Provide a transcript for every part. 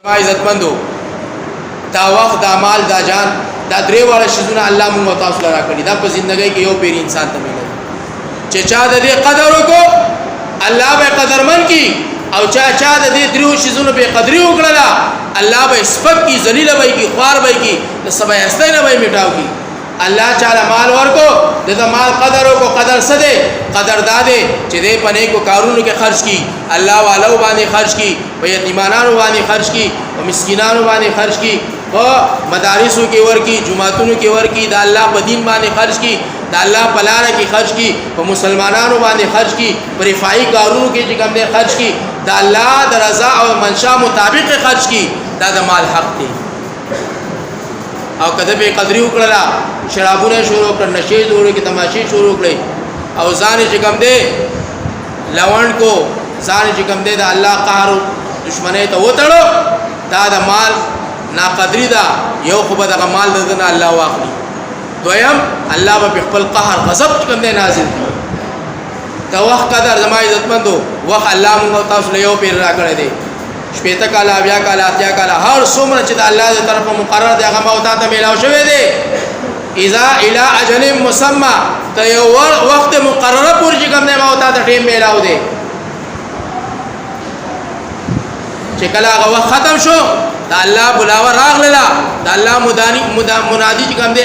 زما عزتمندو دا وخت دا مال دا جان دا درې واړه شیزونه الله مونږ تاسو لرا کړی دا په ژوندۍ کې یو پیر انسان ته ملي چې چا د دې قدر وکړو الله به قدرمن کی او چا د دې درو شیزونه به قدرې وکړه الله به سپک کی ذلیل وای کی خوار وای کی د سبا استنه وای میټاو کی الله تعالی مال ورکو د مال قدر کو قدر سده قدر داده چې دې پنه کو کارونو کې خرج کی الله والو باندې خرج کی په یتیمانانو باندې خرج کی او مسکینانو باندې خرج کی او مدارسو کې ورکی جمعاتونو کې ورکی د الله په دین باندې خرج کی د الله په لار کې خرج کی په مسلمانانو باندې خرج کی پر رفاعي کارونو کې چې کوم دې خرج کی د الله د رضا او منشا مطابق خرج کی دا د مال حق دی او کده به قدرې وکړه شرابونه شروع کړ نشې جوړې کې تماشې شروع کړې او ځان چې کوم دې لوند کو ځان چې کوم دې د الله قهر دشمنه ته وټړو دا د مال ناقدری دا یو خو به د مال دنه الله واخلي دویم الله به خپل قهر غضب کوم دې نازل کړي دا وخت قدر زما عزتمندو وخت الله موږ تاسو له یو پیر را کړی دی شپېته کاله بیا کاله اتیا کاله هر څومره چې د الله دی طرفه مقرر دی هغه او ته میلاو شوی دی اذا الى اجل مسمى ته یو وخت مقرره پورې چې کوم دی او ته ټیم میلاو دی چې کله هغه وخت ختم شو د الله بلاوه راغله د الله منادي چې کوم دی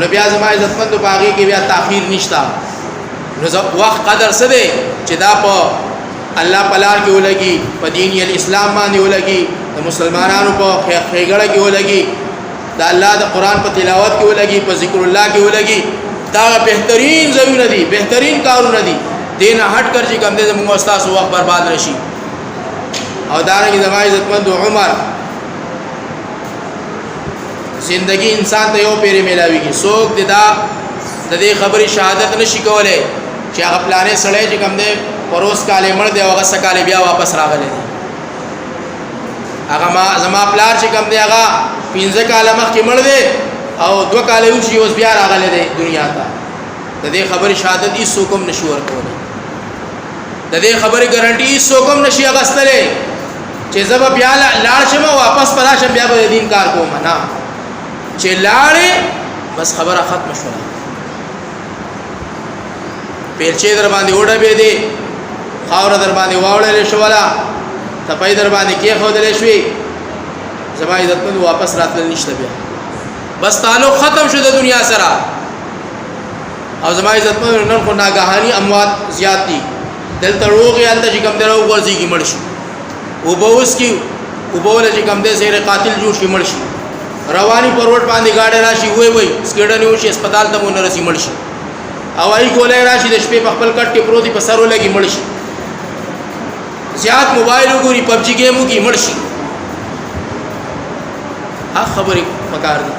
نو بیا زما عزتمندو باغی کې بیا تاخير نشتا نو وخت قدر څه دی چې دا په الله پلار کې ولګي په دین الاسلام باندې ولګي د مسلمانانو په خېګړه کې ولګي د الله د قران په تلاوت کې ولګي په ذکر الله کې ولګي دا بهترین ځایونه دي بهترین کارونه دي دین هټ کر چې کوم دې موږ استاد وخت برباد نشي او دارنګه د عزتمند عمر زندگی انسان ته یو پیری ملاويږي څوک دا د دې خبري شهادت نشي کولای چې هغه پلانې سړی چې کوم دې پروس کاله مړ دی هغه سکاله بیا واپس راغلی دی هغه ما زما پلار چې کوم دی هغه 15 کاله مخکې مړ دی او 2 کاله یو شی اوس بیا راغلی دی دنیا ته د دې خبرې شهادت هیڅ کوم نشي ورکولی د دې خبرې ګارانټي هیڅ کوم نشي اغستلې چې زما بیا لاړ شم واپس پراشم بیا به دین کار کوم نه چې لاړې بس خبره ختم شوه پیرچې در باندې وډه به دی خاور در باندې واولې شواله تپای در باندې کې خودلې شوې زما عزتمند واپس راتل نشته بیا بس تعلق ختم شو د دنیا سره او زما عزتمند نن کو ناګهانی اموات زیات دي دلته روغي الته چې کم درو ورځي کی مړ شي او بوس کی او بوله چې کم دې سره قاتل جوړ شي مړ شي رواني پروت باندې گاډه راشي وای سکیډنی وشي هسپتال ته مونږ رسي مړ شي اوای کولای راشي د شپې په خپل کټ کې پروتي په سرو لګي مړ شي زیات موبایل وګوري پبجي گیم وګي مړ شي ها خبرې پکار دي